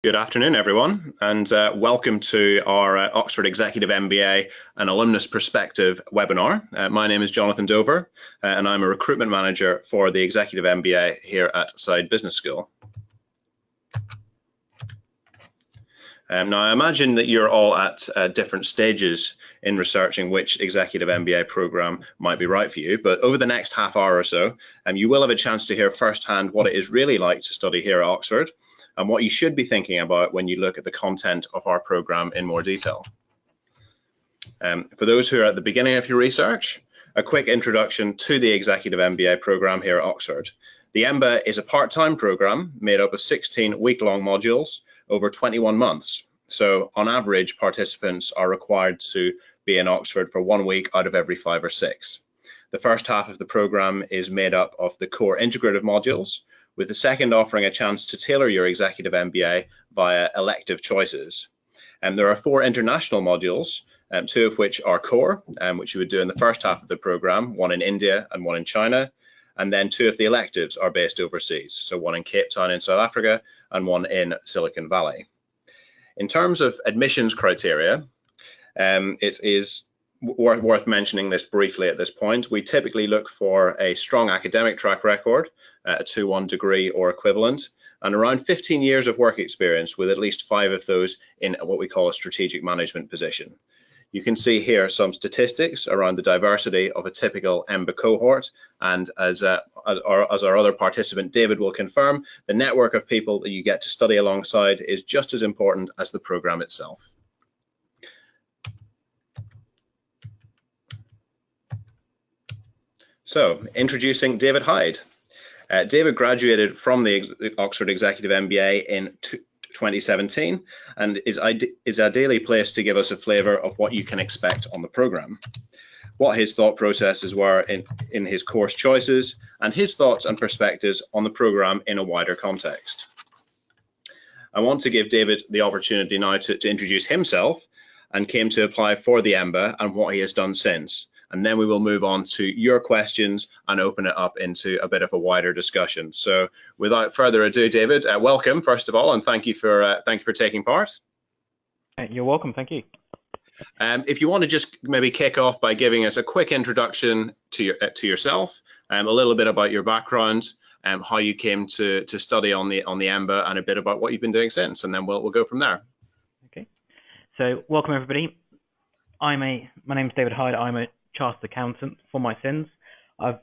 Good afternoon, everyone, and welcome to our Oxford Executive MBA and Alumnus Perspective webinar. My name is Jonathan Dover, and I'm a recruitment manager for the Executive MBA here at Hyde Business School. Now, I imagine that you're all at different stages in researching which Executive MBA program might be right for you, but over the next half hour or so, you will have a chance to hear firsthand what it is really like to study here at Oxford, and what you should be thinking about when you look at the content of our program in more detail. For those who are at the beginning of your research, a quick introduction to the Executive MBA program here at Oxford. The EMBA is a part-time program made up of 16 week-long modules over 21 months. So on average, participants are required to be in Oxford for 1 week out of every 5 or 6. The first half of the program is made up of the core integrative modules, with the second offering a chance to tailor your Executive MBA via elective choices. There are 4 international modules, 2 of which are core, which you would do in the first half of the program, 1 in India and 1 in China, and then 2 of the electives are based overseas, so 1 in Cape Town in South Africa and 1 in Silicon Valley. In terms of admissions criteria, it is worth mentioning this briefly at this point. We typically look for a strong academic track record, a 2:1 degree or equivalent, and around 15 years of work experience, with at least 5 of those in what we call a strategic management position. You can see here some statistics around the diversity of a typical EMBA cohort, and as our other participant David will confirm, the network of people that you get to study alongside is just as important as the program itself. So, introducing David Hyde. David graduated from the Oxford Executive MBA in 2017 and is ideally placed to give us a flavour of what you can expect on the programme, what his thought processes were in his course choices, and his thoughts and perspectives on the programme in a wider context. I want to give David the opportunity now to introduce himself and came to apply for the EMBA and what he has done since. And then we will move on to your questions and open it up into a bit of a wider discussion. So without further ado, David, welcome, first of all, and thank you for taking part. You're welcome, thank you. If you want to just maybe kick off by giving us a quick introduction to yourself, a little bit about your background, how you came to study on the EMBA, and a bit about what you've been doing since, and then we'll go from there. Okay, so welcome everybody. My name is David Hyde. I'm a chartered accountant for my sins. I've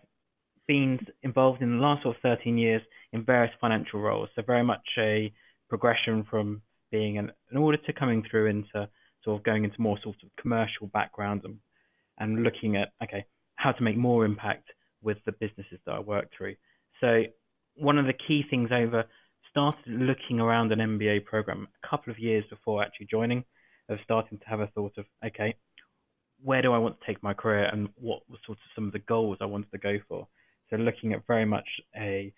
been involved in the last 13 years in various financial roles, so very much a progression from being an auditor coming through into sort of going into more sort of commercial backgrounds and looking at how to make more impact with the businesses that I work through. So one of the key things started looking around an MBA program a couple of years before actually joining, of starting to have a thought of where do I want to take my career and what were sort of some of the goals I wanted to go for. So looking at very much a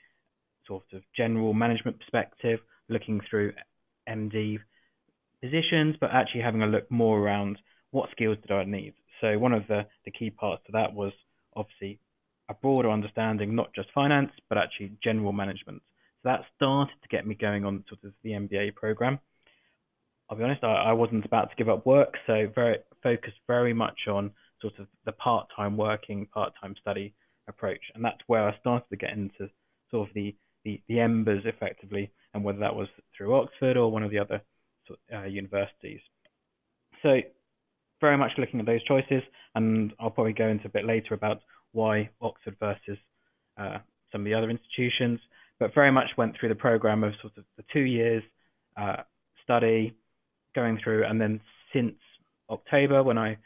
sort of general management perspective, looking through MD positions, but actually having a look more around what skills did I need. So one of the key parts to that was obviously a broader understanding, not just finance, but actually general management. So that started to get me going on sort of the MBA program. I'll be honest, I wasn't about to give up work, so focused very much on sort of the part-time working, part-time study approach. And that's where I started to get into sort of the EMBAs effectively, and whether that was through Oxford or one of the other universities. So very much looking at those choices, and I'll probably go into a bit later about why Oxford versus some of the other institutions, but very much went through the program of sort of the 2 years study, going through, and then since October when I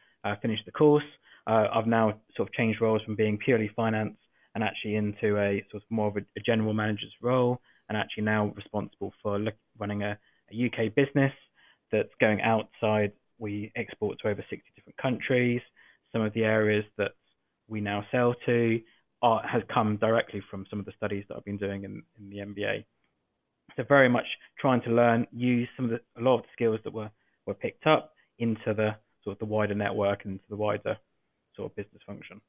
finished the course, I've now sort of changed roles from being purely finance and actually into a sort of more of a general manager's role, and actually now responsible for running a UK business that's going outside. We export to over 60 different countries. Some of the areas that we now sell to has come directly from some of the studies that I've been doing in the MBA. So very much trying to use a lot of the skills that were picked up into the sort of the wider network and into the wider sort of business function.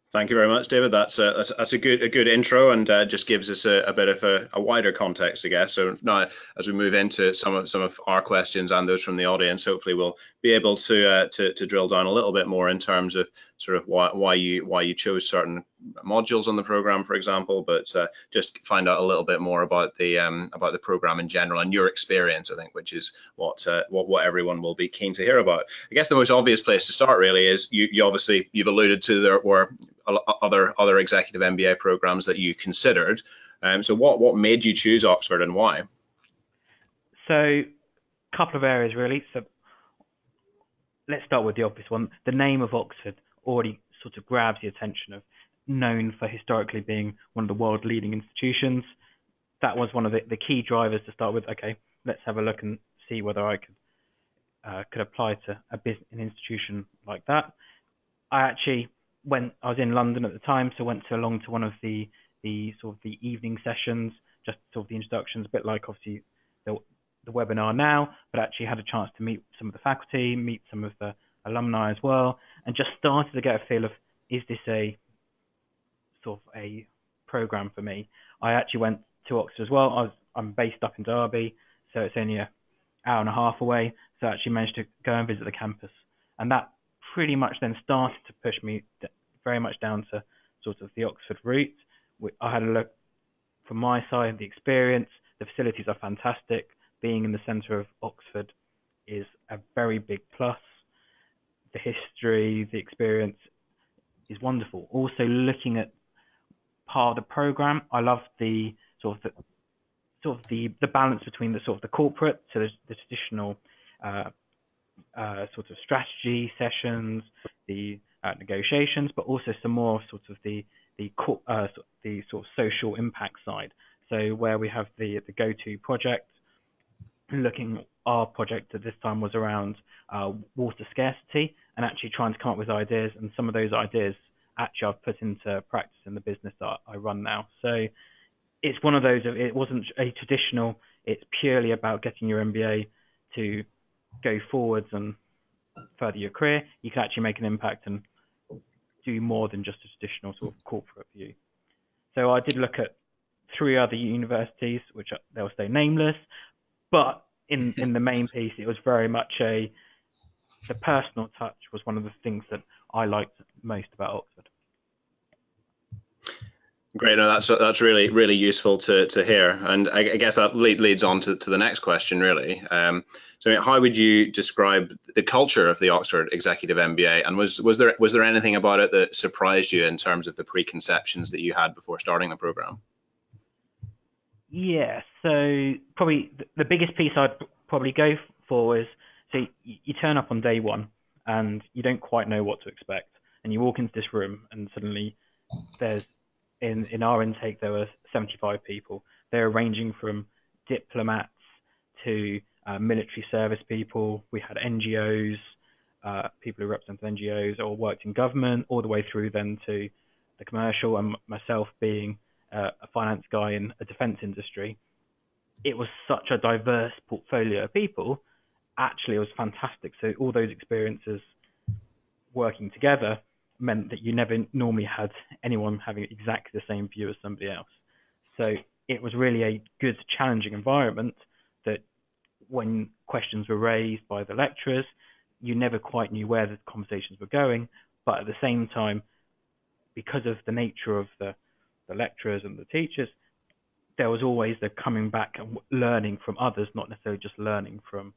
Thank you very much, David. That's a good intro, and just gives us a bit of a wider context, I guess. So now, as we move into some of our questions and those from the audience, hopefully we'll be able to drill down a little bit more in terms of sort of why you chose certain modules on the program, for example, but just find out a little bit more about the program in general and your experience, I think, which is what everyone will be keen to hear about. I guess the most obvious place to start really is you obviously you've alluded to there were other executive MBA programs that you considered. So what made you choose Oxford and why? So, a couple of areas really. So, let's start with the obvious one. The name of Oxford already sort of grabs the attention of known for historically being one of the world leading institutions. That was one of the key drivers to start with. Okay, let's have a look and see whether I could apply to an institution like that. I was in London at the time, so went along to one of the sort of the evening sessions, just sort of the introductions, a bit like obviously the webinar now, but actually had a chance to meet some of the faculty, meet some of the alumni as well, and just started to get a feel of, is this a sort of a program for me? I actually went to Oxford as well. I'm based up in Derby, so it's only an hour and a half away, so I actually managed to go and visit the campus, and that pretty much then started to push me very much down to sort of the Oxford route. I had a look from my side, the experience, the facilities are fantastic. Being in the centre of Oxford is a very big plus. The history, the experience is wonderful. Also, looking at part of the program, I love the balance between the sort of the corporate, so there's the traditional sort of strategy sessions, the negotiations, but also some more sort of the sort of social impact side. So where we have the go-to project, our project at this time was around water scarcity and actually trying to come up with ideas, and some of those ideas actually I've put into practice in the business that I run now. So it's one of those, it wasn't a traditional, it's purely about getting your MBA to go forwards and further your career. You can actually make an impact and do more than just a traditional sort of corporate view. So I did look at 3 other universities, which they'll stay nameless, but in the main piece, it was very much the personal touch was one of the things that I liked most about Oxford. Great, no, that's really useful to hear, and I guess that leads on to the next question, really. So, how would you describe the culture of the Oxford Executive MBA, and was there anything about it that surprised you in terms of the preconceptions that you had before starting the program? Yeah, so probably the biggest piece I'd probably go for is, so you turn up on day one and you don't quite know what to expect, and you walk into this room and suddenly there's in our intake there were 75 people. They're ranging from diplomats to military service people. We had NGOs, people who represent NGOs or worked in government, all the way through then to the commercial, and myself being a finance guy in a defense industry. It was such a diverse portfolio of people. Actually, it was fantastic. So all those experiences working together meant that you never normally had anyone having exactly the same view as somebody else. So it was really a good, challenging environment that when questions were raised by the lecturers, you never quite knew where the conversations were going. But at the same time, because of the nature of the lecturers and the teachers, there was always the coming back and learning from others, not necessarily just learning from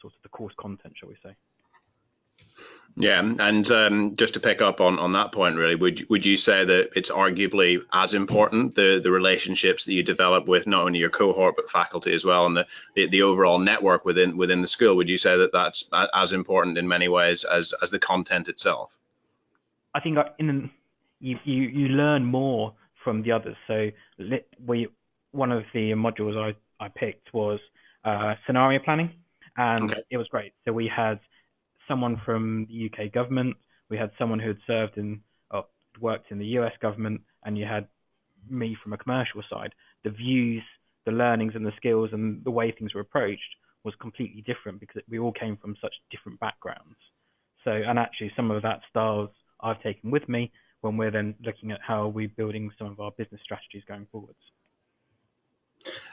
sort of the course content, shall we say. Yeah, and just to pick up on that point, really, would you say that it's arguably as important, the relationships that you develop with not only your cohort but faculty as well, and the overall network within the school? Would you say that that's as important in many ways as the content itself? I think you learn more from the others. So one of the modules I picked was scenario planning, and Okay. it was great. So we had someone from the UK government, we had someone who had worked in the US government, and you had me from a commercial side. The views, the learnings and the skills and the way things were approached was completely different because we all came from such different backgrounds. So, and actually some of that styles I've taken with me, when we're then looking at how are we building some of our business strategies going forwards.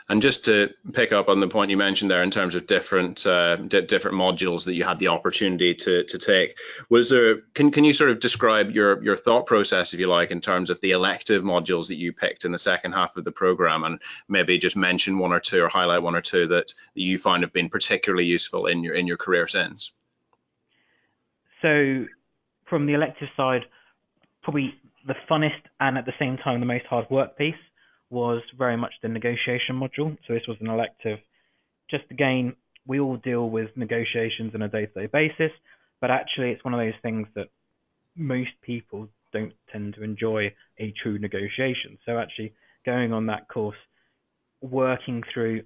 And just to pick up on the point you mentioned there in terms of different different modules that you had the opportunity to take, was there? Can you sort of describe your thought process, if you like, in terms of the elective modules that you picked in the second half of the program, and maybe just mention one or two or highlight one or two that you find have been particularly useful in your career since? So, from the elective side, probably the funnest and at the same time the most hard work piece was very much the negotiation module. So this was an elective. Just again, we all deal with negotiations on a day-to-day basis, but actually it's one of those things that most people don't tend to enjoy a true negotiation. So actually going on that course, working through,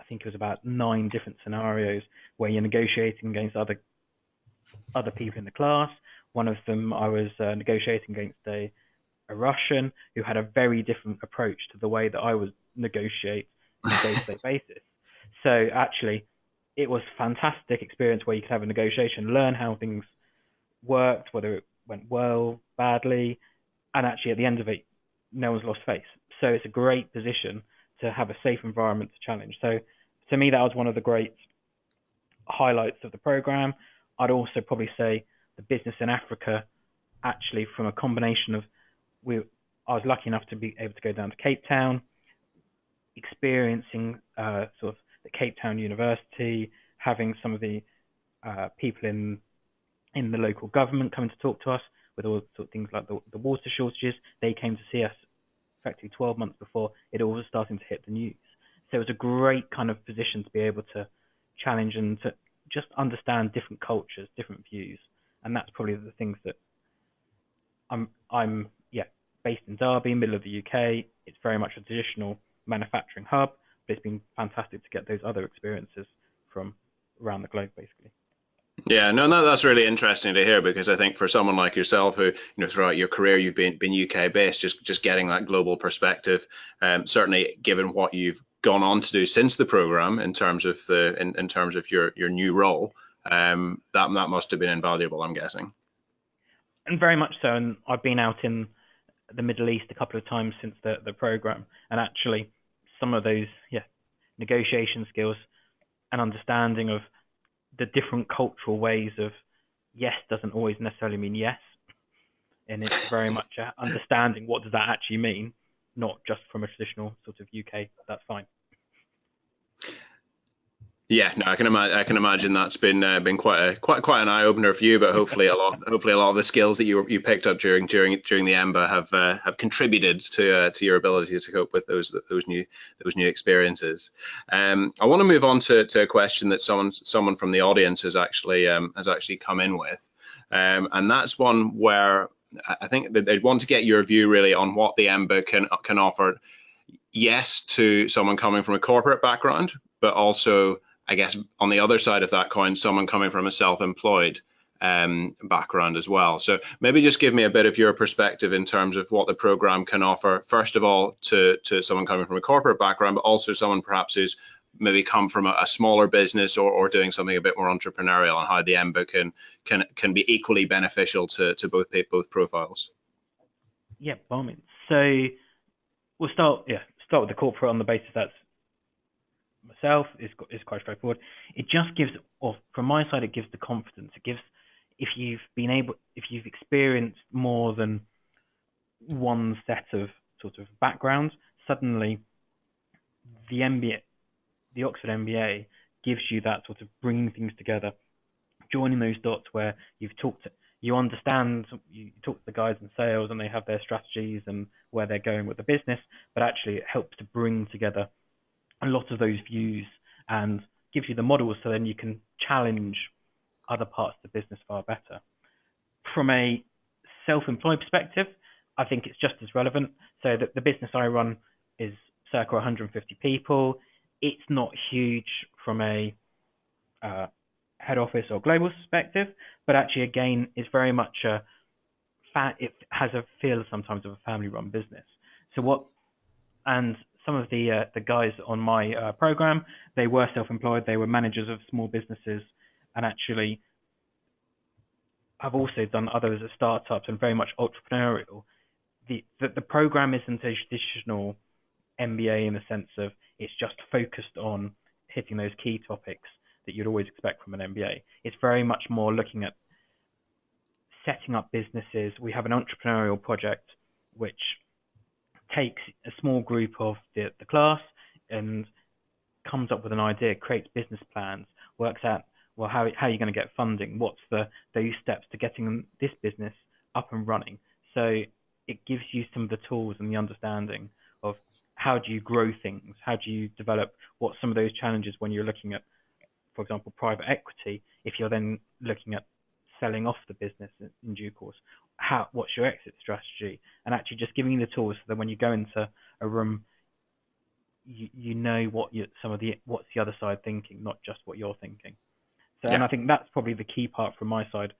I think it was about 9 different scenarios where you're negotiating against other people in the class. One of them I was negotiating against a Russian who had a very different approach to the way that I would negotiate on a day-to-day basis. So actually, it was a fantastic experience where you could have a negotiation, learn how things worked, whether it went well, badly, and actually at the end of it, no one's lost face. So it's a great position to have a safe environment to challenge. So to me, that was one of the great highlights of the program. I'd also probably say the business in Africa, actually from a combination of I was lucky enough to be able to go down to Cape Town, experiencing sort of the Cape Town University, having some of the people in the local government coming to talk to us with all sorts of things like the water shortages. They came to see us effectively 12 months before it all was starting to hit the news. So it was a great kind of position to be able to challenge and to just understand different cultures, different views. And that's probably the things that I'm based in Derby, middle of the UK. It's very much a traditional manufacturing hub, but it's been fantastic to get those other experiences from around the globe, basically. Yeah, no, that's really interesting to hear, because I think for someone like yourself who, throughout your career you've been UK based, just getting that global perspective, certainly given what you've gone on to do since the program in terms of in terms of your new role, that must have been invaluable, I'm guessing. And very much so. And I've been out in the Middle East a couple of times since the program, and actually some of those negotiation skills and understanding of the different cultural ways of yes doesn't always necessarily mean yes, and it's very much understanding what does that actually mean, not just from a traditional sort of UK that's fine. Yeah, no, I can imagine that's been quite an eye opener for you. But hopefully a lot of the skills that you picked up during the EMBA have contributed to your ability to cope with those new experiences. I want to move on to a question that someone from the audience has actually come in with, and that's one where I think that they'd want to get your view really on what the EMBA can offer. Yes, to someone coming from a corporate background, but also, I guess, on the other side of that coin, someone coming from a self-employed background as well. So maybe just give me a bit of your perspective in terms of what the program can offer, first of all, to someone coming from a corporate background, but also someone perhaps who's maybe come from a smaller business or doing something a bit more entrepreneurial, and how the EMBA can be equally beneficial to both profiles. Yeah, by all means. So we'll start with the corporate on the basis that's myself. Is quite straightforward. It just gives, or from my side, it gives the confidence. It gives, if you've experienced more than one set of sort of backgrounds, suddenly the MBA, the Oxford MBA, gives you that sort of bringing things together, joining those dots where you talk to the guys in sales and they have their strategies and where they're going with the business, but actually it helps to bring together a lot of those views and gives you the models, so then you can challenge other parts of the business far better. From a self-employed perspective, I think it's just as relevant. So the business I run is circa 150 people. It's not huge from a head office or global perspective, but actually, again, it's very much it has a feel sometimes of a family-run business. And some of the guys on my program, they were self-employed, they were managers of small businesses, and actually I've also done others at startups and very much entrepreneurial. The program isn't a traditional MBA in the sense of it's just focused on hitting those key topics that you'd always expect from an MBA. It's very much more looking at setting up businesses. We have an entrepreneurial project which takes a small group of the class and comes up with an idea, creates business plans, works out, well, how are you going to get funding? What's those steps to getting this business up and running? So it gives you some of the tools and the understanding of how do you grow things? How do you develop? What some of those challenges when you're looking at, for example, private equity, if you're then looking at selling off the business in due course, what's your exit strategy? And actually just giving you the tools so that when you go into a room, you know what's the other side thinking, not just what you're thinking. So, Yeah. and I think that's probably the key part from my side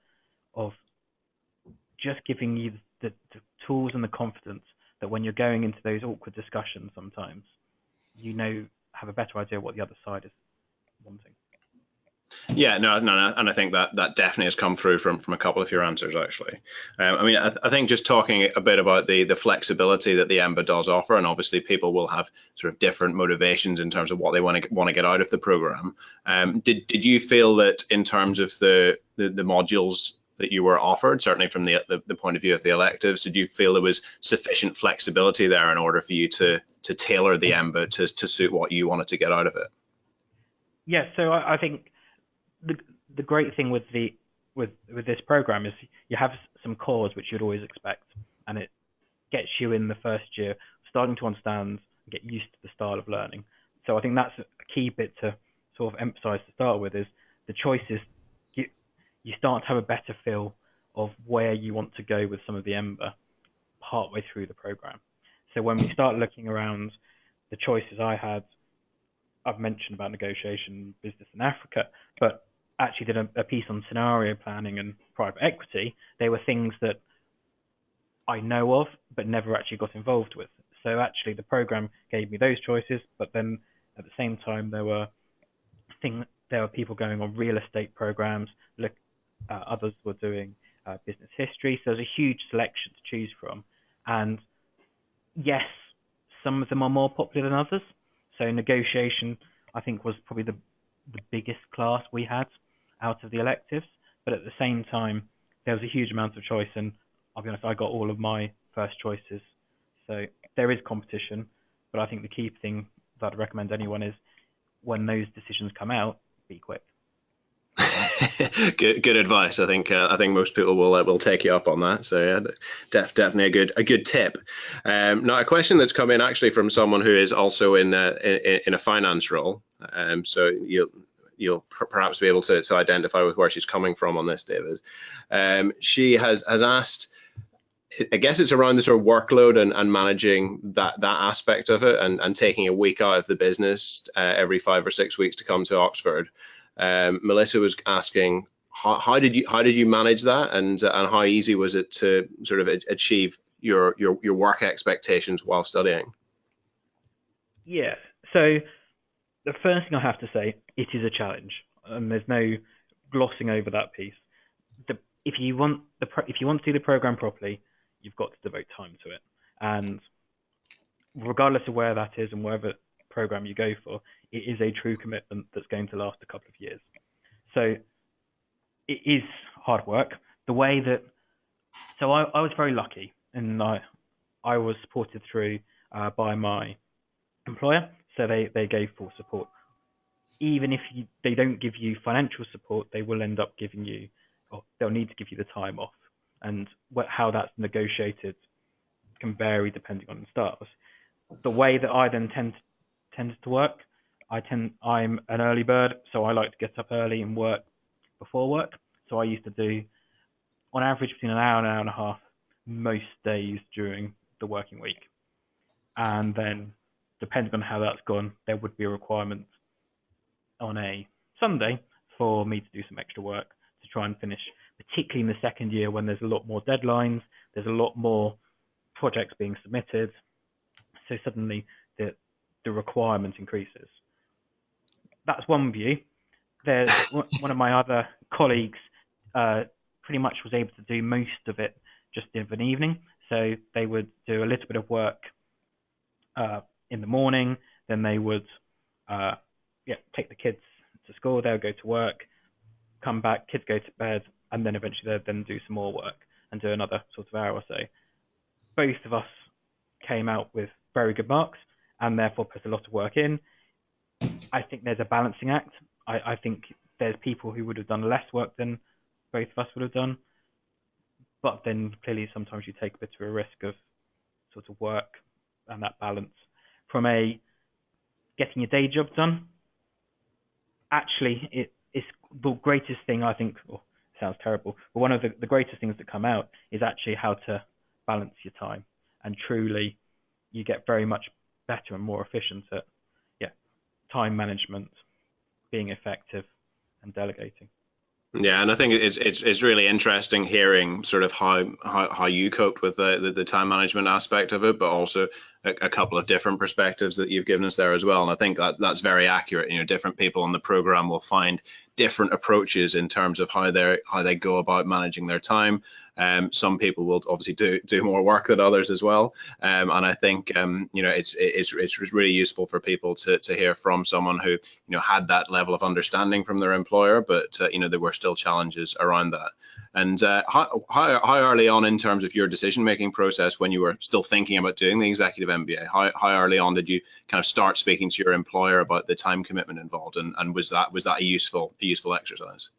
of just giving you the tools and the confidence that when you're going into those awkward discussions sometimes, have a better idea what the other side is wanting. Yeah, no, and I think that definitely has come through from a couple of your answers, actually. I mean, I think just talking a bit about the flexibility that the EMBA does offer, and obviously people will have sort of different motivations in terms of what they want to get out of the program. Did you feel that in terms of the modules that you were offered, certainly from the point of view of the electives, did you feel there was sufficient flexibility there in order for you to tailor the EMBA to suit what you wanted to get out of it? Yeah, so I think the great thing with this program is you have some cores which you'd always expect, and it gets you in the first year starting to understand and get used to the style of learning. So I think that's a key bit to sort of emphasize to start with, is the choices. You start to have a better feel of where you want to go with some of the EMBA partway through the program. So when we start looking around the choices I've mentioned about negotiation, business in Africa, but actually did a piece on scenario planning and private equity. They were things that I know of, but never actually got involved with. So actually the program gave me those choices, but then at the same time, there were people going on real estate programs, others were doing business history. So there's a huge selection to choose from. And yes, some of them are more popular than others. So negotiation, I think, was probably the biggest class we had out of the electives. But at the same time, there was a huge amount of choice. And I'll be honest, I got all of my first choices. So there is competition. But I think the key thing that I'd recommend anyone is when those decisions come out, be quick. Good advice. I think most people will take you up on that. So yeah, definitely a good tip. Now a question that's come in actually from someone who is also in a finance role. So you'll perhaps be able to identify with where she's coming from on this, David. She has asked, I guess it's around the sort of workload and managing that aspect of it, and taking a week out of the business every 5 or 6 weeks to come to Oxford. Melissa was asking, how did you manage that, and how easy was it to sort of achieve your work expectations while studying? Yeah. So the first thing I have to say, it is a challenge, and there's no glossing over that piece. If you want to do the program properly, you've got to devote time to it, and regardless of where that is and wherever program you go for, it is a true commitment that's going to last a couple of years. So it is hard work. I was very lucky, and I was supported through by my employer, so they gave full support. Even if they don't give you financial support, they will end up giving you, or they'll need to give you the time off, and how that's negotiated can vary depending on the stars. The way that I then tends to work, I'm an early bird, so I like to get up early and work before work. So I used to do, on average, between an hour and a half most days during the working week. And then, depending on how that's gone, there would be a requirement on a Sunday for me to do some extra work to try and finish, particularly in the second year when there's a lot more deadlines, there's a lot more projects being submitted. So suddenly the requirement increases. That's one view. There's one of my other colleagues pretty much was able to do most of it just of an evening. So they would do a little bit of work in the morning, then they would take the kids to school, they'll go to work, come back, kids go to bed, and then eventually they'll then do some more work and do another sort of hour or so. Both of us came out with very good marks and therefore put a lot of work in. I think there's a balancing act. I think there's people who would have done less work than both of us would have done, but then clearly sometimes you take a bit of a risk of sort of work and that balance. From a getting your day job done, actually it's the greatest thing, I think. Oh, it sounds terrible, but one of the greatest things that come out is actually how to balance your time, and truly you get very much better and more efficient at time management, being effective, and delegating. Yeah, and I think it's really interesting hearing sort of how you coped with the time management aspect of it, but also a couple of different perspectives that you've given us there as well. And I think that's very accurate. You know, different people on the program will find different approaches in terms of how they go about managing their time. Some people will obviously do more work than others as well. And I think it's really useful for people to hear from someone who had that level of understanding from their employer, but there were still challenges around that. And how early on in terms of your decision-making process, when you were still thinking about doing the Executive MBA, how early on did you kind of start speaking to your employer about the time commitment involved, and was that a useful exercise?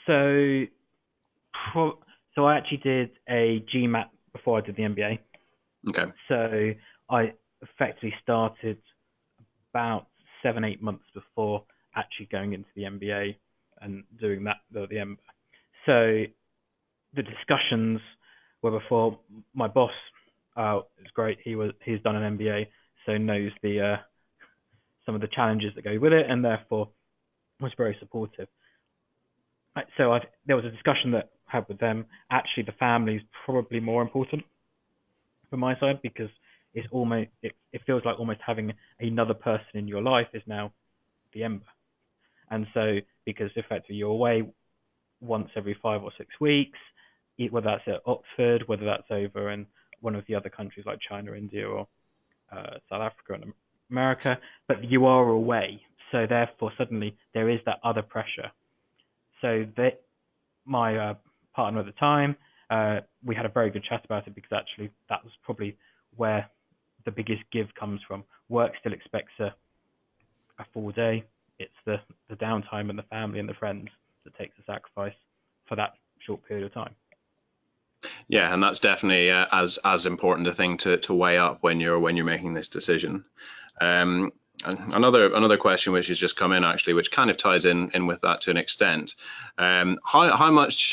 So I actually did a GMAT before I did the MBA. Okay. So I effectively started about 7-8 months before actually going into the MBA and doing the MBA. So the discussions were before. My boss is great. He's done an MBA, so knows some of the challenges that go with it, and therefore was very supportive. So there was a discussion that I had with them. Actually, the family is probably more important from my side, because it's almost it feels like almost having another person in your life is now the EMBA. And so because effectively you're away once every 5 or 6 weeks, whether that's at Oxford, whether that's over in one of the other countries like China, India, or South Africa and America, but you are away. So therefore suddenly there is that other pressure. So that my partner at the time, we had a very good chat about it, because actually that was probably where the biggest give comes from. Work still expects a full day. It's the downtime and the family and the friends that takes the sacrifice for that short period of time. Yeah, and that's definitely as important a thing to weigh up when you're making this decision. Another question which has just come in, actually, which kind of ties in with that to an extent. How much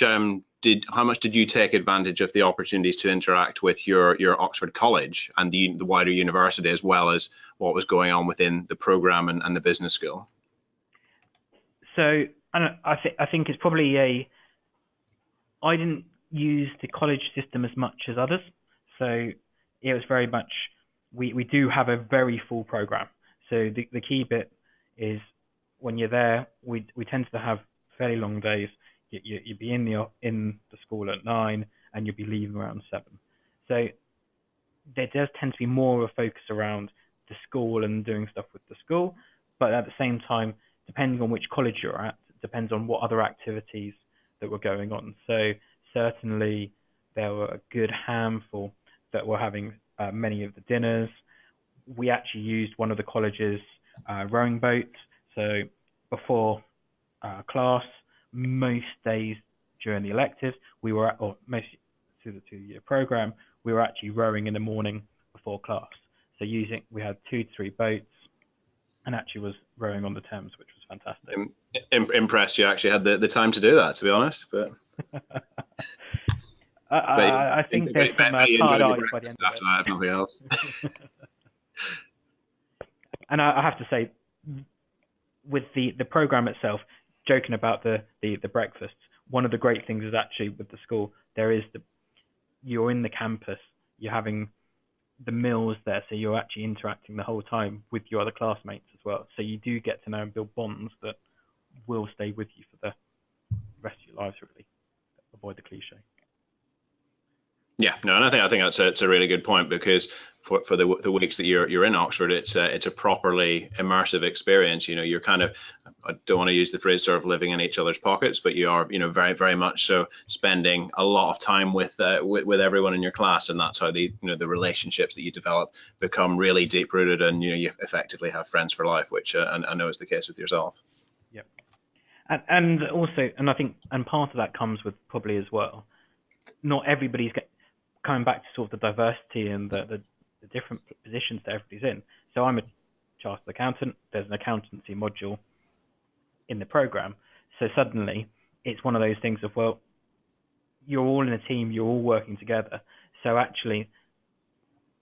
did you take advantage of the opportunities to interact with your Oxford College and the wider university, as well as what was going on within the program and the business school? So I think it's probably I didn't use the college system as much as others. So it was very much, we do have a very full program. So the key bit is when you're there, we tend to have fairly long days. You'd be in the school at 9 and you'd be leaving around 7. So there does tend to be more of a focus around the school and doing stuff with the school. But at the same time, depending on which college you're at, it depends on what other activities that were going on. So certainly there were a good handful that were having many of the dinners. We actually used one of the college's rowing boats. So before class, most days during the electives, most through the 2-year program, we were actually rowing in the morning before class. So we had 2 to 3 boats, and actually was rowing on the Thames, which was fantastic. Impressed you actually had the time to do that, to be honest. But I think there's some hard eyes by the end after that, if nothing else. And I have to say, with the program itself, joking about the breakfasts, one of the great things is actually with the school, you're in the campus, you're having the meals there, so you're actually interacting the whole time with your other classmates as well. So you do get to know and build bonds that will stay with you for the rest of your lives, really. Yeah, no, and I think it's a really good point, because for the weeks that you're in Oxford, it's a properly immersive experience. You're kind of, I don't want to use the phrase sort of living in each other's pockets, but you are, very very much so spending a lot of time with everyone in your class, and that's how the relationships that you develop become really deep rooted, and you effectively have friends for life, which I know is the case with yourself. Yep. And also, and I think, and part of that comes with probably as well, not everybody's coming back to sort of the diversity and the different positions that everybody's in. So I'm a chartered accountant. There's an accountancy module in the program. So suddenly it's one of those things of, well, you're all in a team, you're all working together. So actually,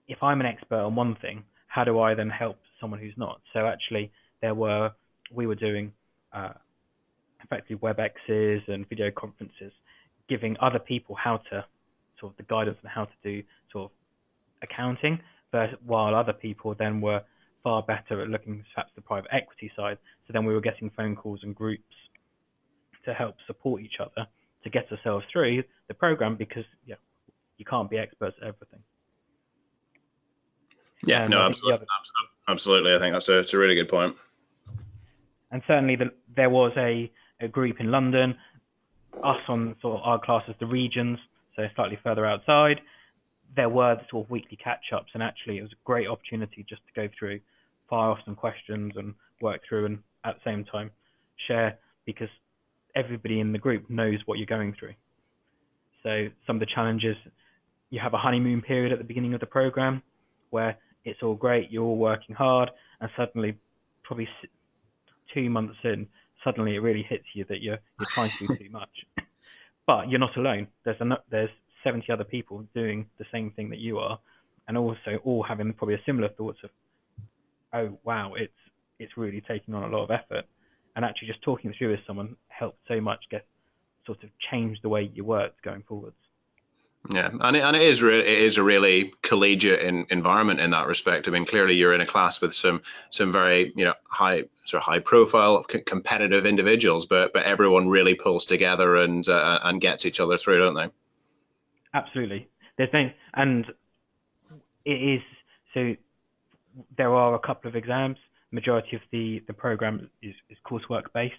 if I'm an expert on one thing, how do I then help someone who's not? So actually, we were doing effectively WebExes and video conferences, giving other people how to sort of the guidance on how to do sort of accounting, while other people then were far better at looking perhaps the private equity side. So then we were getting phone calls and groups to help support each other to get ourselves through the program, because you can't be experts at everything. Yeah, And no, I think absolutely. I think it's a really good point. And certainly there was a group in London, us on sort of our class as the regions, so slightly further outside. There were the sort of weekly catch-ups, and actually it was a great opportunity just to go through, fire off some questions and work through, and at the same time share, because everybody in the group knows what you're going through. So some of the challenges, you have a honeymoon period at the beginning of the program where it's all great, you're all working hard, and suddenly, probably 2 months in, suddenly it really hits you that you're trying to do too much. But you're not alone. There's 70 other people doing the same thing that you are, and also all having probably a similar thoughts of, oh wow, it's really taking on a lot of effort. And actually just talking through with someone helped so much sort of change the way you worked going forwards. Yeah, and it is a really collegiate environment in that respect. I mean, clearly you're in a class with some very high profile competitive individuals, but everyone really pulls together and gets each other through, don't they? Absolutely. And it is, so there are a couple of exams. Majority of the program is coursework based,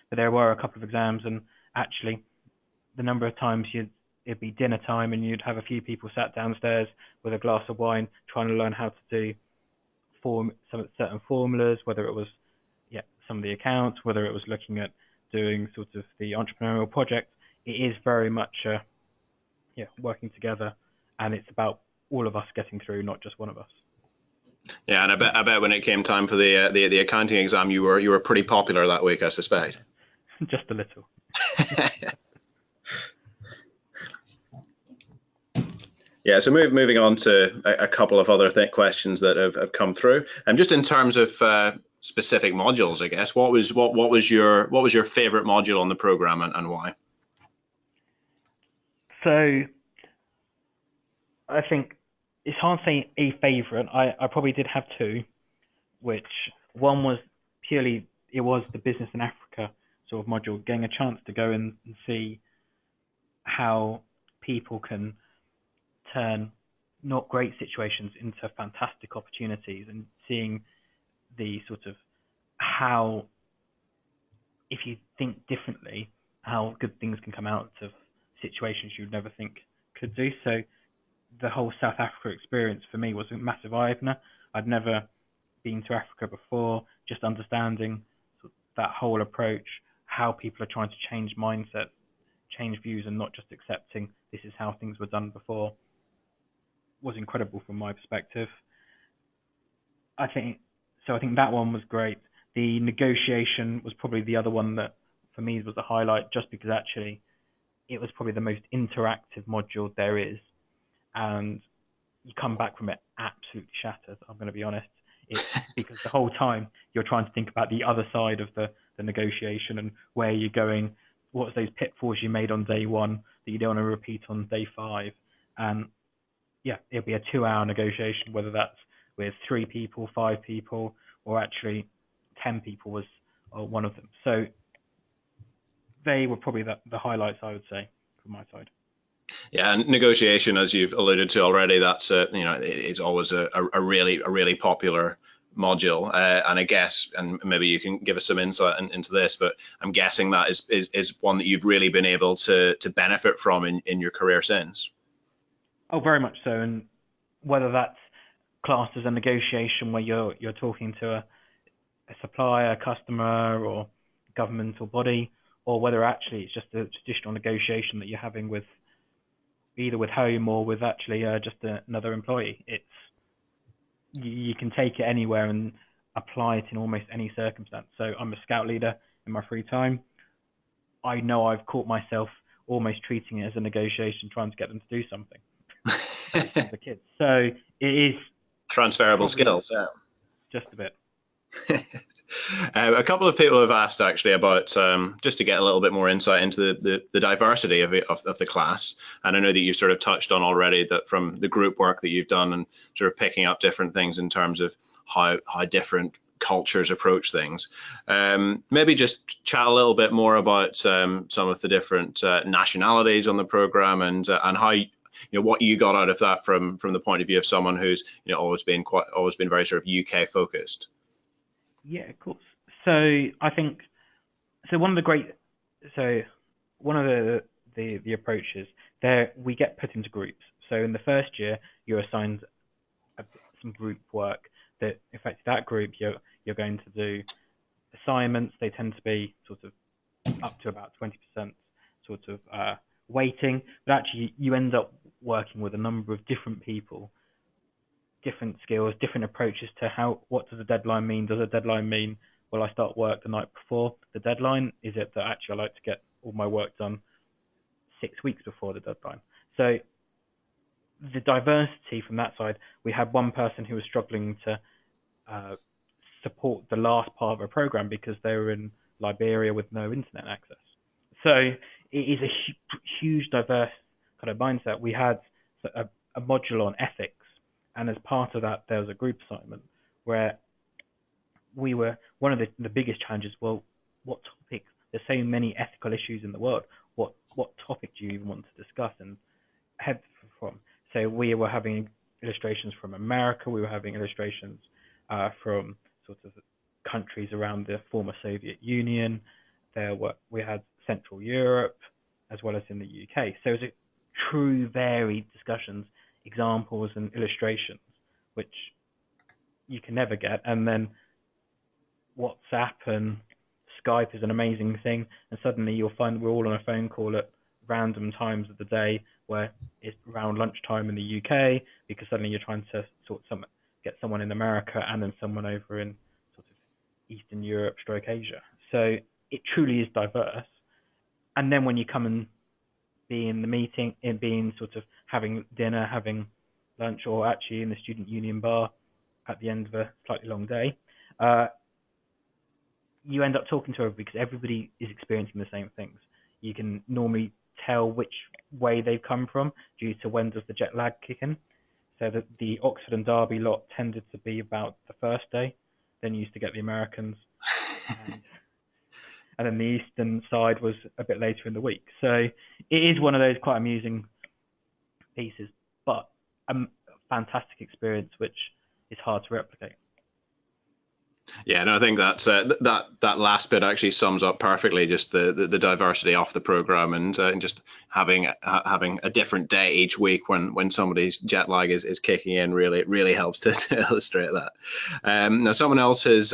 but there were a couple of exams, and actually the number of times it'd be dinner time and you'd have a few people sat downstairs with a glass of wine trying to learn how to do some certain formulas, whether it was some of the accounts, whether it was looking at doing sort of the entrepreneurial project. It is very much working together, and it's about all of us getting through, not just one of us. Yeah, and I bet when it came time for the accounting exam, you were pretty popular that week, I suspect. Just a little. Yeah, so moving on to a couple of other questions that have come through, and just in terms of specific modules, I guess, what was your favorite module on the program, and why? So I think it's hard to say a favorite. I probably did have two, which one was purely, it was the business in Africa sort of module, getting a chance to go in and see how people can turn not great situations into fantastic opportunities, and seeing the sort of how, if you think differently, how good things can come out of situations you'd never think could do. So the whole South Africa experience for me was a massive eye-opener. I'd never been to Africa before. Just understanding that whole approach, how people are trying to change mindset, change views, and not just accepting this is how things were done before, was incredible from my perspective. I think that one was great. The negotiation was probably the other one that for me was a highlight, just because actually it was probably the most interactive module there is, and you come back from it absolutely shattered. I'm going to be honest. It's because the whole time you're trying to think about the other side of the negotiation and where you're going, what's those pitfalls you made on day one that you don't want to repeat on day 5. And it'll be a 2-hour negotiation, whether that's with 3 people, 5 people, or actually 10 people was one of them. So they were probably the highlights, I would say, from my side. Yeah, and negotiation, as you've alluded to already, that's it's always a really popular module. And I guess, and maybe you can give us some insight into this, but I'm guessing that is one that you've really been able to benefit from in your career since. Oh, very much so. And whether that's classed as a negotiation where you're talking to a supplier, customer, or governmental body, or whether actually it's just a traditional negotiation that you're having with either with home or with actually just another employee. You can take it anywhere and apply it in almost any circumstance. So I'm a scout leader in my free time. I know I've caught myself almost treating it as a negotiation, trying to get them to do something with the kids. So it is Transferable probably skills, yeah. just a bit. A couple of people have asked actually about just to get a little bit more insight into the diversity of the class. And I know that you sort of touched on already that from the group work that you've done and sort of picking up different things in terms of how different cultures approach things. Maybe just chat a little bit more about some of the different nationalities on the program and how what you got out of that from the point of view of someone who's always been very sort of UK focused. Yeah, of course. So I think so. One of the approaches there, we get put into groups. So in the first year, you're assigned some group work that affects that group. You're going to do assignments. They tend to be sort of up to about 20% sort of weighting, but actually you end up working with a number of different people, different skills, different approaches to what does a deadline mean? Does a deadline mean, well, I start work the night before the deadline? Is it that actually I like to get all my work done 6 weeks before the deadline? So the diversity from that side, we had one person who was struggling to support the last part of a program because they were in Liberia with no internet access. So it is a huge diverse kind of mindset. We had a module on ethics, and as part of that, there was a group assignment where we were one of the biggest challenges. Well, what topics? There's so many ethical issues in the world. What topic do you even want to discuss and head from? So we were having illustrations from America. We were having illustrations from sort of countries around the former Soviet Union. We had Central Europe as well as in the UK. So it was a true varied discussions, examples and illustrations, which you can never get. And then WhatsApp and Skype is an amazing thing. And suddenly you'll find we're all on a phone call at random times of the day where it's around lunchtime in the UK because suddenly you're trying to get someone in America and then someone over in sort of Eastern Europe / Asia. So it truly is diverse. And then when you come and be in the meeting, in being sort of having dinner, having lunch, or actually in the student union bar at the end of a slightly long day, you end up talking to everybody because everybody is experiencing the same things. You can normally tell which way they've come from due to when does the jet lag kick in. So that the Oxford and Derby lot tended to be about the first day, then you used to get the Americans, and then the Eastern side was a bit later in the week. So it is one of those quite amusing pieces, but a fantastic experience which is hard to replicate. Yeah, no, I think that's that last bit actually sums up perfectly just the diversity of the program and just having a different day each week when somebody's jet lag is kicking in really helps to illustrate that. Now, someone else has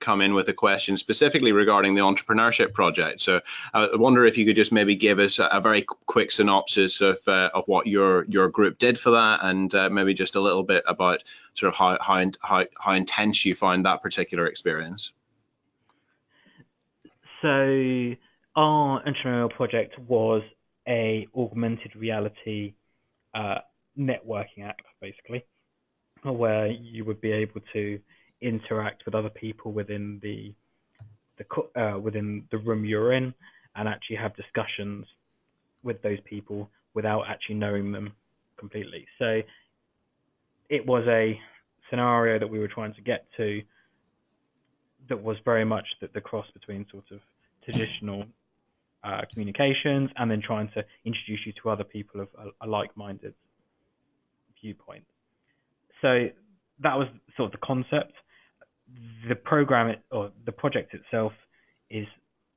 come in with a question specifically regarding the entrepreneurship project. So I wonder if you could just maybe give us a very quick synopsis of what your group did for that, and maybe just a little bit about sort of how intense you find that particular experience. So our entrepreneurial project was a augmented reality networking app, basically, where you would be able to interact with other people within the room you're in and actually have discussions with those people without actually knowing them completely. So it was a scenario that we were trying to get to that was very much the cross between sort of traditional communications, and then trying to introduce you to other people of a like-minded viewpoint. So that was sort of the concept. The program or the project itself is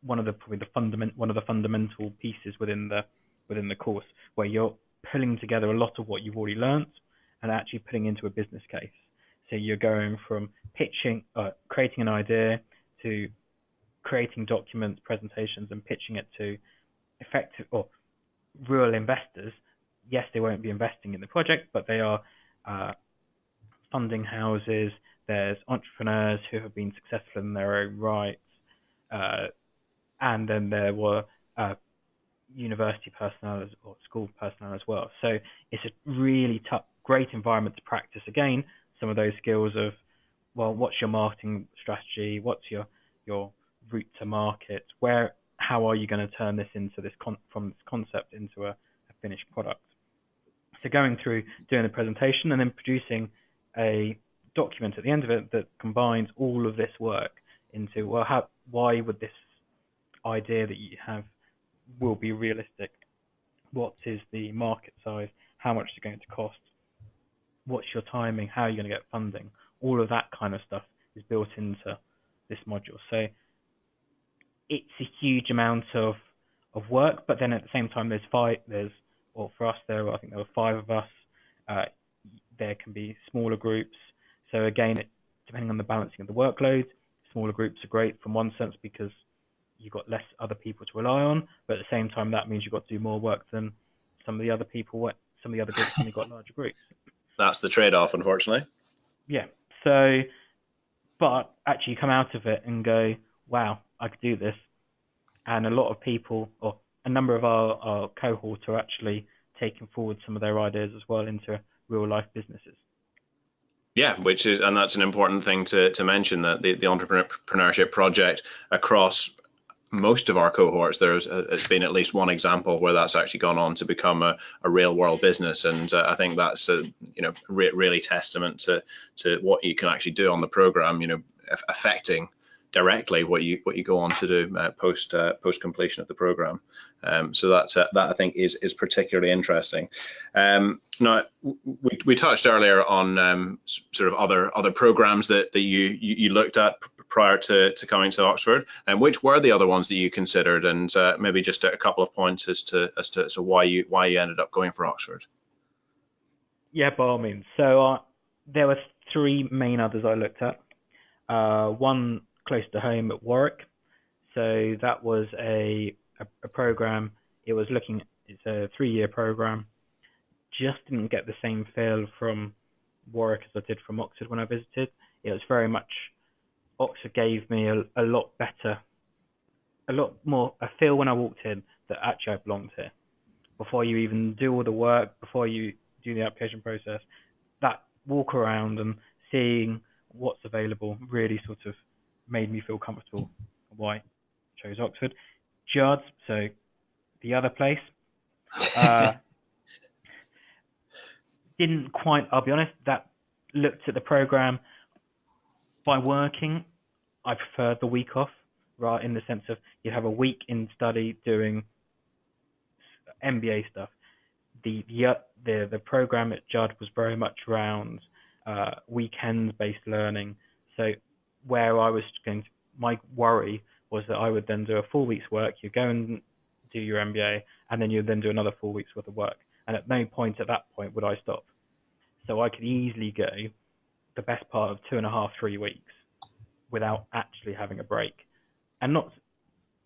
one of the fundamental pieces within the course, where you're pulling together a lot of what you've already learned and actually putting into a business case. So you're going from creating an idea, to creating documents, presentations, and pitching it to effective or real investors. Yes, they won't be investing in the project, but they are funding houses. There's entrepreneurs who have been successful in their own rights, and then there were university personnel or school personnel as well. So it's a really great environment to practice again some of those skills of, well, what's your marketing strategy? What's your route to market? How are you going to turn this into from this concept into a finished product? So going through doing the presentation and then producing a document at the end of it that combines all of this work into, well, why would this idea that you have will be realistic? What is the market size? How much is it going to cost? What's your timing? How are you going to get funding? All of that kind of stuff is built into this module. So it's a huge amount of work, but then at the same time, for us there, I think there were 5 of us. There can be smaller groups. So again, depending on the balancing of the workload, smaller groups are great from one sense because you've got less other people to rely on, but at the same time, that means you've got to do more work than some of the other groups when you've got larger groups. That's the trade-off, unfortunately. Yeah. So, but actually you come out of it and go, wow, I could do this. And a lot of people, or a number of our cohort, are actually taking forward some of their ideas as well into real life businesses. Yeah, and that's an important thing to mention, that the entrepreneurship project across most of our cohorts, there's been at least one example where that's actually gone on to become a real world business, and I think that's really testament to what you can actually do on the program, affecting directly what you go on to do post completion of the program. So that I think is particularly interesting. Now we touched earlier on sort of other programs that you looked at prior to coming to Oxford, and which were the other ones that you considered, and maybe just a couple of points as to why you ended up going for Oxford. Yeah, by all means. So there were 3 main others I looked at. One close to home at Warwick. So that was a program. It's a 3-year program. Just didn't get the same feel from Warwick as I did from Oxford when I visited. It was very much, Oxford gave me a lot more a feel when I walked in that actually I belonged here. Before you even do all the work, before you do the application process, that walk around and seeing what's available really sort of made me feel comfortable. Why I chose Oxford. Judd, so the other place, didn't quite, I'll be honest, that looked at the program. By working, I prefer the week off, right, in the sense of you have a week in study doing MBA stuff. The program at Judd was very much around weekends-based learning. So where I was my worry was that I would then do a 4 week's work, you go and do your MBA, and then you then do another 4 weeks worth of work. And at no point at that point would I stop. So I could easily go the best part of 2.5, 3 weeks without actually having a break. And not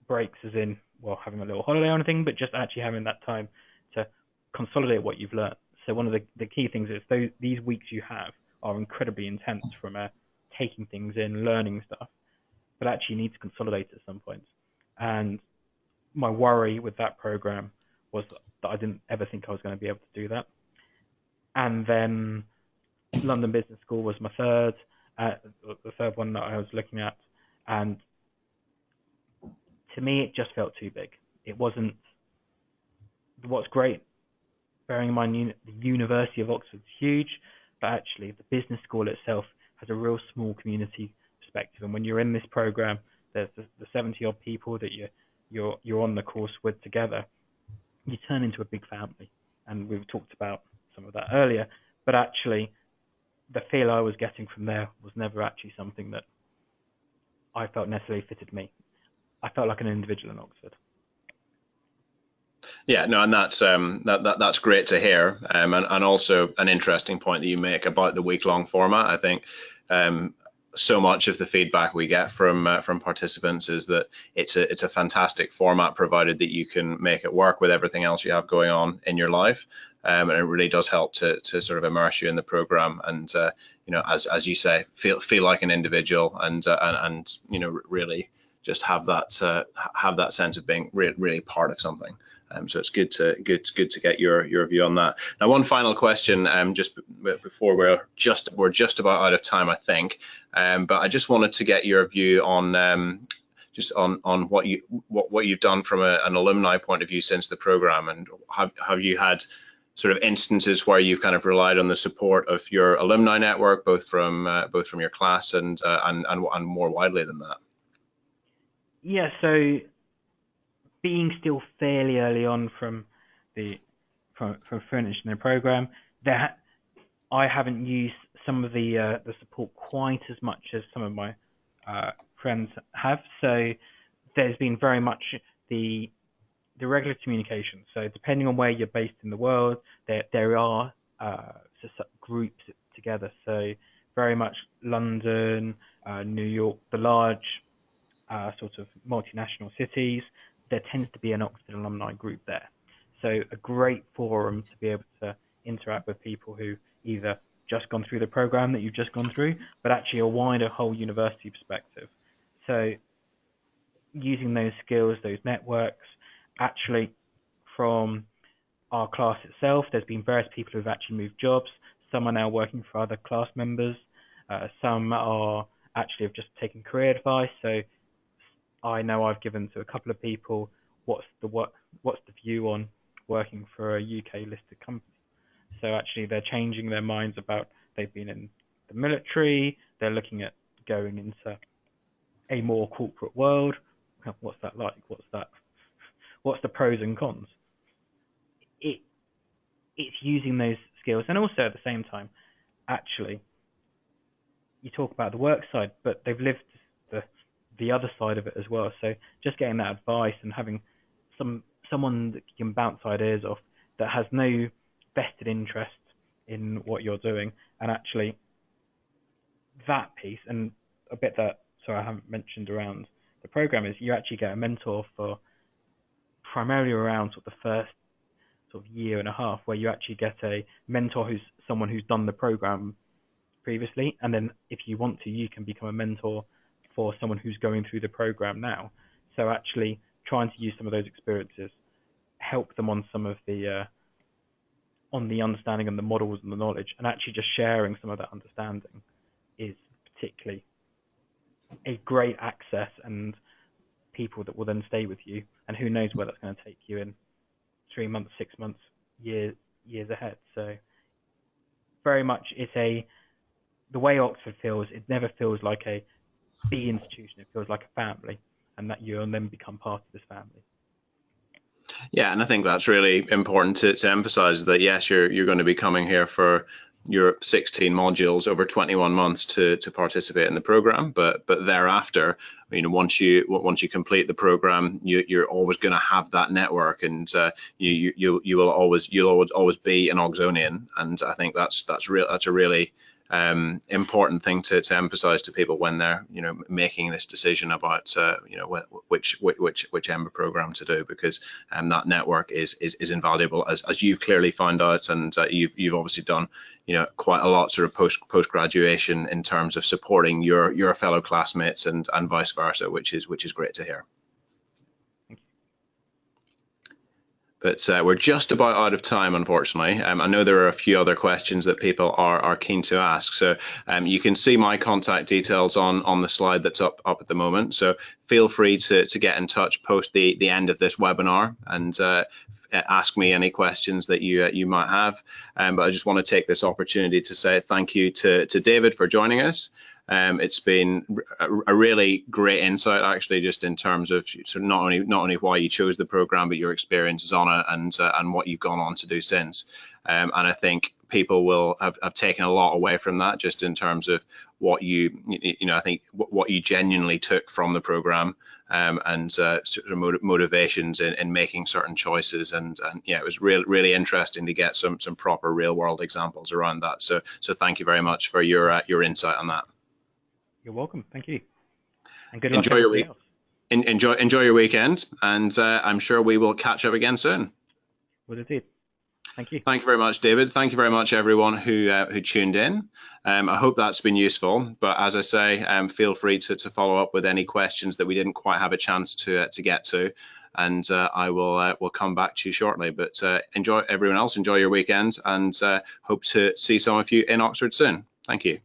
breaks as in, well, having a little holiday or anything, but just actually having that time to consolidate what you've learned. So one of the key things is these weeks you have are incredibly intense from taking things in, learning stuff, but actually you need to consolidate at some point. And my worry with that program was that I didn't ever think I was going to be able to do that. And then London Business School was my the third one that I was looking at. And to me, it just felt too big. It wasn't, what's great, bearing in mind the University of Oxford is huge, but actually the business school itself has a real small community perspective. And when you're in this program, there's the 70 odd people that you're you're on the course with together, you turn into a big family. And we've talked about some of that earlier, but actually the feel I was getting from there was never actually something that I felt necessarily fitted me. I felt like an individual in Oxford. Yeah, no, and that's great to hear, and also an interesting point that you make about the week-long format. I think so much of the feedback we get from participants is that it's a fantastic format, provided that you can make it work with everything else you have going on in your life. And it really does help to sort of immerse you in the program, and as you say, feel like an individual, and really just have that sense of being really part of something. So it's good to get your view on that. Now, one final question, just before we're just about out of time, I think. But I just wanted to get your view on just on what you've done from an alumni point of view since the program, and have you had sort of instances where you've kind of relied on the support of your alumni network, both from your class and more widely than that? Yeah, so being still fairly early on from finishing the program, that I haven't used some of the support quite as much as some of my friends have. So there's been very much the regular communication. So depending on where you're based in the world, there are groups together. So very much London, New York, the large sort of multinational cities, there tends to be an Oxford alumni group there. So a great forum to be able to interact with people who either just gone through the program that you've just gone through, but actually a wider whole university perspective. So using those skills, those networks, actually from our class itself, there's been various people who've actually moved jobs. Some are now working for other class members. Some are actually have just taken career advice. So I know I've given to a couple of people what's the view on working for a UK listed company. So actually they're changing their minds about, they've been in the military, they're looking at going into a more corporate world. What's that like? What's the pros and cons? It's using those skills, and also at the same time, actually, you talk about the work side, but they've lived the other side of it as well. So just getting that advice and having someone that you can bounce ideas off, that has no vested interest in what you're doing, and actually that piece, and a bit that I haven't mentioned around the program, is you actually get a mentor for primarily around sort of the first sort of year and a half, where you actually get a mentor who's someone who's done the program previously, and then if you want to, you can become a mentor for someone who's going through the program now. So actually trying to use some of those experiences, help them on some of the on the understanding and the models and the knowledge, and actually just sharing some of that understanding is particularly a great access, and people that will then stay with you, and who knows where that's going to take you in 3 months, 6 months, years ahead. So very much the way Oxford feels, it never feels like a big institution, it feels like a family, and that you'll then become part of this family. Yeah, and I think that's really important to emphasize, that yes, you're going to be coming here for your 16 modules over 21 months to participate in the program, but thereafter, once you complete the program, you're always going to have that network, and you'll always be an Oxonian, and I think that's a really important thing to emphasize to people when they're making this decision about which EMBA program to do, because that network is invaluable, as you've clearly found out, and you've obviously done quite a lot sort of post graduation in terms of supporting your fellow classmates and vice versa, which is great to hear. But we're just about out of time, unfortunately. I know there are a few other questions that people are keen to ask. So you can see my contact details on the slide that's up at the moment. So feel free to get in touch post the end of this webinar, and ask me any questions that you might have. But I just want to take this opportunity to say thank you to David for joining us. It's been a really great insight, actually, just in terms of sort of not only why you chose the program, but your experiences on it and what you've gone on to do since. And I think people will have taken a lot away from that, just in terms of what I think what you genuinely took from the program. And sort of motivations in making certain choices, and yeah, it was really interesting to get some proper real world examples around that. So thank you very much for your insight on that. You're welcome. Thank you. And good luck Enjoy your everybody week. else. Enjoy your weekend, and I'm sure we will catch up again soon. Will indeed. Thank you. Thank you very much, David. Thank you very much, everyone who tuned in. I hope that's been useful. But as I say, feel free to follow up with any questions that we didn't quite have a chance to get to, and I will come back to you shortly. But everyone else, enjoy your weekend, and hope to see some of you in Oxford soon. Thank you.